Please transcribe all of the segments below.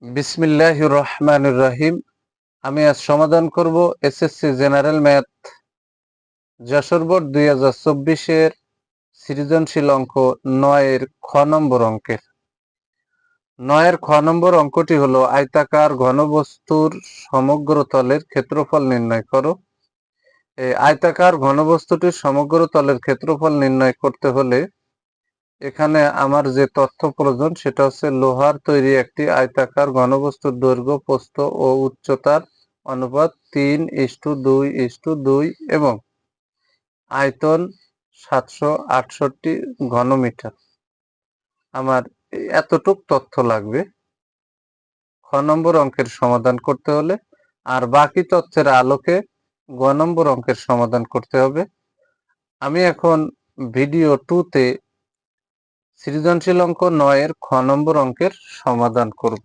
বিসমিল্লাহির রহমানির রহিম। আমি আজ সমাধান করব SSC general math Jessore board 2024-এর সৃজনশীল অঙ্ক 9-এর খ নম্বর অঙ্কের। 9-এর খ নম্বর অঙ্কটি হলো আয়তাকার ঘনবস্তুর সমগ্র তলের ক্ষেত্রফল নির্ণয় করো। এই আয়তাকার ঘনবস্তুটির সমগ্র তলের ক্ষেত্রফল নির্ণয় করতে হলে এখানে আমার যে তথ্য প্রয়োজন সেটা হচ্ছে লোহার তৈরি একটি আয়তাকার ঘনবস্তুর দৈর্ঘ্য, প্রস্থ ও উচ্চতার অনুপাত 3:2:2 এবং আয়তন 768 ঘনমিটার। আমার এতটুক তথ্য লাগবে খ নম্বর অঙ্কের সমাধান করতে হলে, আর বাকি তথ্যের আলোকে গ নম্বর অঙ্কের সমাধান করতে হবে। আমি এখন ভিডিও 2-তে সৃজনশীল অঙ্ক 9-এর খ নম্বর অঙ্কের সমাধান করব।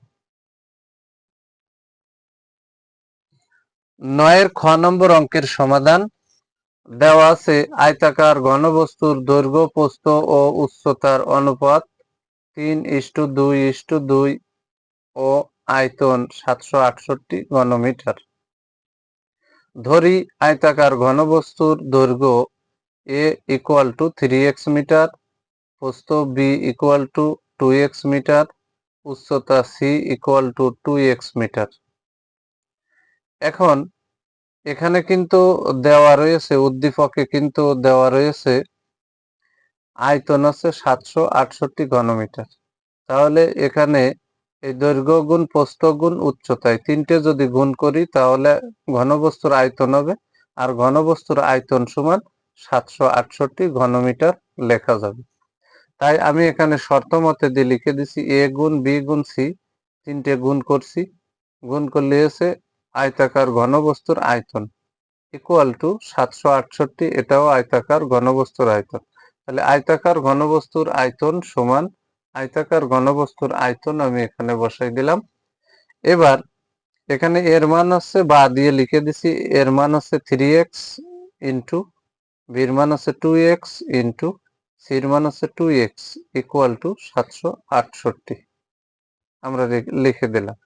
9-এর খ নম্বর অঙ্কের সমাধান দেওয়া আছে আয়তাকার ঘনবস্তুর দৈর্ঘ্য, প্রস্থ ও উচ্চতার অনুপাত 3:2:2 ও আয়তন 768 ঘনমিটার। ধরি আয়তাকার ঘনবস্তুর দৈর্ঘ্য a = 3x মিটার, প্রস্থ b = 2x মিটার, উচ্চতা c = 2x মিটার। এখন এখানে কিন্তু দেওয়া রয়েছে, উদ্দীপকে কিন্তু দেওয়া রয়েছে আয়তন আছে 768 ঘনমিটার। তাহলে এখানে এই দৈর্ঘ্য গুণ প্রস্থ গুণ উচ্চতায় তিনটে যদি গুণ করি তাহলে ঘনবস্তুর আয়তন হবে, আর ঘনবস্তুর আয়তন সমান 768 ঘনমিটার লেখা যাবে। তাই আমি এখানে শর্ত মতে দিয়ে লিখে দিছি a গুণ b গুণ c, তিনটে গুণ করছি, গুণ করলে এসে আয়তাকার ঘনবস্তুর আয়তন = 768, এটাও আয়তাকার ঘনবস্তুর আয়তন। তাহলে আয়তাকার ঘনবস্তুর আয়তন সমান আয়তাকার ঘনবস্তুর আয়তন আমি এখানে বসাই দিলাম। এবার এখানে এর মান হচ্ছে, বা দিয়ে লিখে দিছি, এর মান হচ্ছে 3x ইন্টু বির মান হচ্ছে 2x ইন্টু সির মান হচ্ছে 2x = 768 আমরা লিখে দিলাম।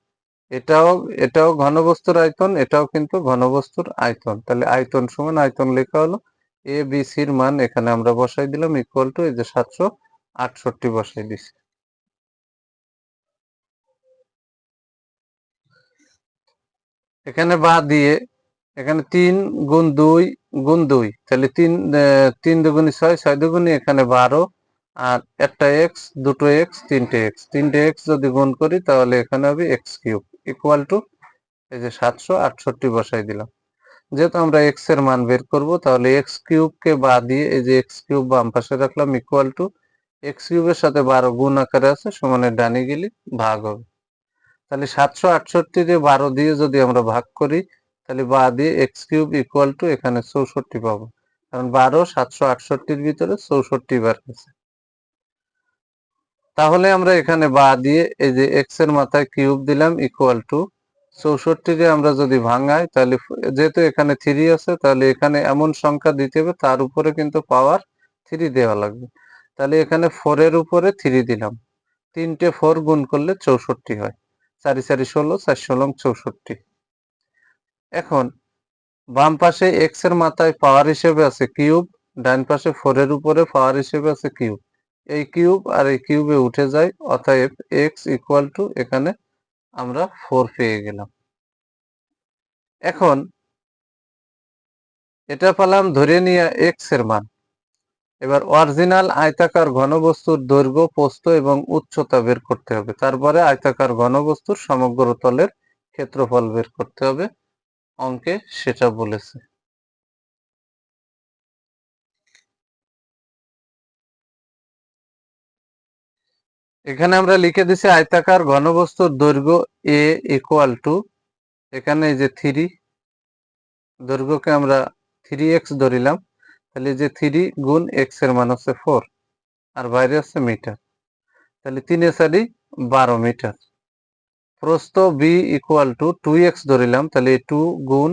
এটাও ঘনবস্তুর আয়তন, এটাও কিন্তু ঘনবস্তুর আয়তন। তাহলে আয়তন সমান আয়তন লেখা হলো, এ বি সির মান এখানে আমরা বসাই দিলাম = এই যে 768 বসাই দিছি। এখানে বা দিয়ে এখানে 3 গুণ 2 গুণ 2, তাহলে 3 দুগুণে 6, 6 দুগুণে এখানে 12, আর একটা x, দুটো x, তিনটে x যদি গুণ করি তাহলে এখানে হবে x³ = এই যে 768 বসাই দিলাম। যেহেতু আমরা x এর মান বের করব, তাহলে x³ কে বাদ দিয়ে এই যে x³ বাম পাশে রাখলাম = x³ এর সাথে 12 গুণ আকারে আছে, সমানের ডানে গেলে ভাগ হবে। তাহলে 768 দিয়ে 12 দিয়ে যদি আমরা ভাগ করি তাহলে বা দিয়ে x³ = এখানে 64 পাবো, কারণ 12 768-র ভিতরে 64 বার আছে। তাহলে আমরা এখানে বা দিয়ে এই যে x এর মাথায় কিউব দিলাম = 64 রে আমরা যদি ভাঙাই তাহলে যেহেতু এখানে 3 আছে তাহলে এখানে এমন সংখ্যা দিতে হবে তার উপরে কিন্তু পাওয়ার 3 দেওয়া লাগবে। তাহলে এখানে 4 এর উপরে 3 দিলাম, তিনটে 4 গুণ করলে 64 হয়, 4 × 4 = 16, 4 × 64। এখন বাম পাশে x এর মাথায় পাওয়ার হিসেবে আছে কিউব, ডান পাশে 4 এর উপরে পাওয়ার হিসেবে আছে কিউব। এই কিউব আর এই কিউবে উঠে যায়, অতএব x = এখানে আমরা 4 পেয়ে গেলাম। এখন এটা পেলাম ধরে নিয়ে x এর মান। এবার অরিজিনাল আয়তাকার ঘনবস্তুর দৈর্ঘ্য, প্রস্থ এবং উচ্চতা বের করতে হবে। তারপরে আয়তাকার ঘনবস্তুর সমগ্র তলের ক্ষেত্রফল বের করতে হবে, অঙ্কে সেটা বলেছে। এখানে আমরা লিখে দিছি আয়তাকার ঘনবস্তুর দৈর্ঘ্য a = এখানে এই যে 3, দৈর্ঘ্যকে আমরা 3x ধরিলাম, তাহলে যে 3 গুণ x এর মান হচ্ছে 4, আর বাইরে হচ্ছে মিটার, তাহলে 3 এ 4 12 মিটার। প্রস্থ b = 2x ধরিলাম, তাহলে 2 গুণ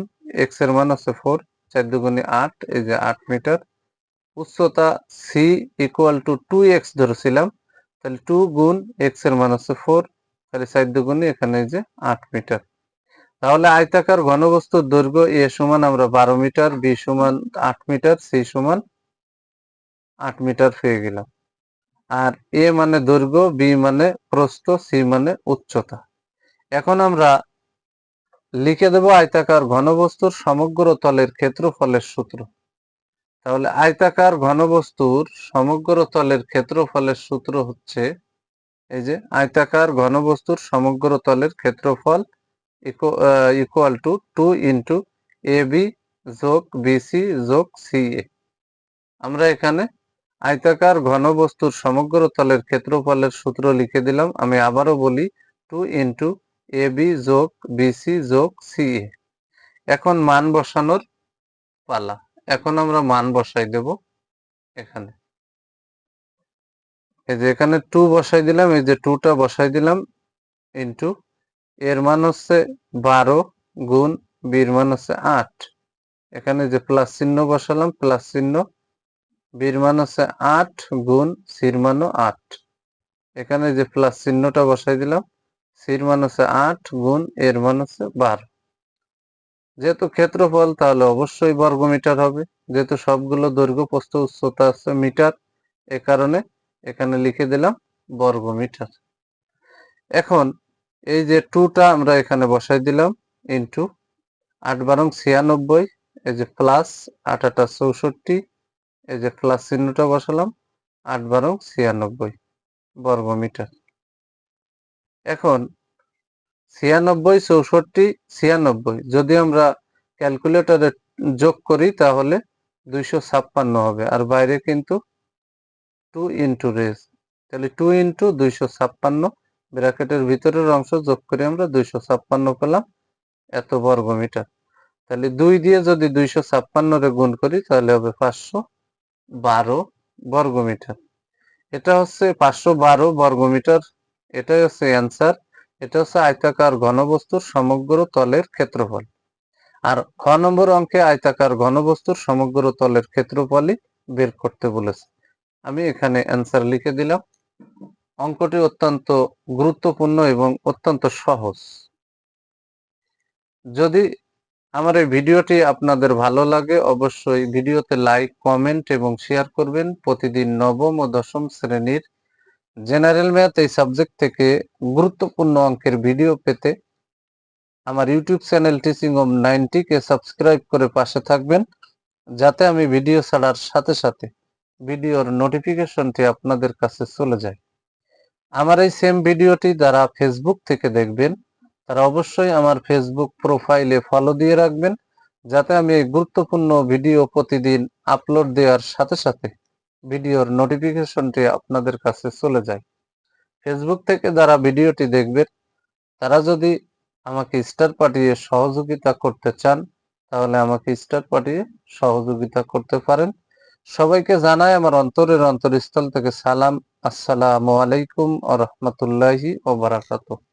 x এর মান হচ্ছে 4, 4 দুগুণে 8, এই যে 8 মিটার। উচ্চতা c = 2x ধরেছিলাম, তাহলে 2 গুণ x এর মান হচ্ছে 4, তাহলে 4 দুগুণে এখানে এই যে 8 মিটার। তাহলে আয়তাকার ঘনবস্তুর দৈর্ঘ্য এ সমান আমরা 12 মিটার, বি সমান 8 মিটার, সি সমান 8 মিটার পেয়ে গেলাম। আর এ মানে দৈর্ঘ্য, বি মানে প্রস্থ, সি মানে উচ্চতা। এখন আমরা লিখে দেব আয়তাকার ঘনবস্তুর সমগ্র তলের ক্ষেত্রফলের সূত্র। তাহলে আয়তাকার ঘনবস্তুর সমগ্র তলের ক্ষেত্রফলের সূত্র হচ্ছে এই যে আয়তাকার ঘনবস্তুর সমগ্র তলের ক্ষেত্রফল equal to 2 into A B যোগ বিসি যোগ সি এ। আমরা এখানে আয়তাকার ঘনবস্তুর সমগ্র তলের ক্ষেত্রফলের সূত্র লিখে দিলাম। আমি আবারও বলি 2 ইন্টু এ বি যোগ বিসি যোগ সি এ। এখন মান বসানোর পালা। এখন আমরা মান বসাই দেব এখানে। এই যে এখানে 2 বসাই দিলাম, এই যে 2টা বসাই দিলাম ইন্টু এর মান হচ্ছে 12 গুণ বির মান হচ্ছে 8। এখানে যে প্লাস চিহ্ন বসালাম, প্লাস চিহ্ন, বির মান হচ্ছে 8 গুণ সির মানও 8। এখানে যে প্লাস চিহ্নটা বসাই দিলাম, সির মান হচ্ছে 8 গুণ এর মান হচ্ছে 12। যেহেতু ক্ষেত্রফল তাহলে অবশ্যই বর্গমিটার হবে, যেহেতু সবগুলো দৈর্ঘ্য প্রস্থ উচ্চতা আছে মিটার, এ কারণে এখানে লিখে দিলাম বর্গমিটার। এখন এই যে 2টা আমরা এখানে বসাই দিলাম ইন্টু 8 বারং 96, এই যে প্লাস 8 8 64, এই যে প্লাস চিহ্নটা বসালাম, 8 বারং 96 বর্গমিটার। এখন 96 64 96 যদি আমরা ক্যালকুলেটরে যোগ করি তাহলে 256 হবে, আর বাইরে কিন্তু 2 ইন্টু রেজ, তাহলে 2 ইন্টু 256 ব্র্যাকেটের ভিতরের অংশ যোগ করে আমরা 256 পেলাম এত বর্গমিটার। তাহলে 2 দিয়ে যদি 256 রে গুণ করি তাহলে হবে 512 বর্গমিটার। এটা হচ্ছে 512 বর্গমিটার, এটাই হচ্ছে অ্যান্সার। এটা হচ্ছে আয়তাকার ঘনবস্তুর সমগ্র তলের ক্ষেত্রফল। আর খ নম্বর অঙ্কে আয়তাকার ঘনবস্তুর সমগ্র তলের ক্ষেত্রফলই বের করতে বলেছে। আমি এখানে অ্যান্সার লিখে দিলাম। অঙ্কটি অত্যন্ত গুরুত্বপূর্ণ এবং অত্যন্ত সহজ। যদি আমার এই ভিডিওটি আপনাদের ভালো লাগে অবশ্যই ভিডিওতে লাইক, কমেন্ট এবং শেয়ার করবেন। প্রতিদিন নবম ও দশম শ্রেণীর জেনারেল ম্যাথ এই সাবজেক্ট থেকে গুরুত্বপূর্ণ অঙ্কের ভিডিও পেতে আমার ইউটিউব চ্যানেল টিচিং হোম 90 কে সাবস্ক্রাইব করে পাশে থাকবেন, যাতে আমি ভিডিও ছাড়ার সাথে সাথে ভিডিওর নোটিফিকেশনটি আপনাদের কাছে চলে যায়। আমার এই সেম ভিডিওটি যারা ফেসবুক থেকে দেখবেন তারা অবশ্যই আমার ফেসবুক প্রোফাইলে ফলো দিয়ে রাখবেন, যাতে আমি এই গুরুত্বপূর্ণ ভিডিও প্রতিদিন আপলোড দেওয়ার সাথে সাথে ভিডিওর নোটিফিকেশনটি আপনাদের কাছে চলে যায়। ফেসবুক থেকে যারা ভিডিওটি দেখবেন তারা যদি আমাকে স্টার পাঠিয়ে সহযোগিতা করতে চান তাহলে আমাকে স্টার পাঠিয়ে সহযোগিতা করতে পারেন। সবাইকে জানাই আমার অন্তরের অন্তরস্থল থেকে সালাম। আসসালামু আলাইকুম ওয়া রাহমাতুল্লাহি ওয়া বারাকাতুহু।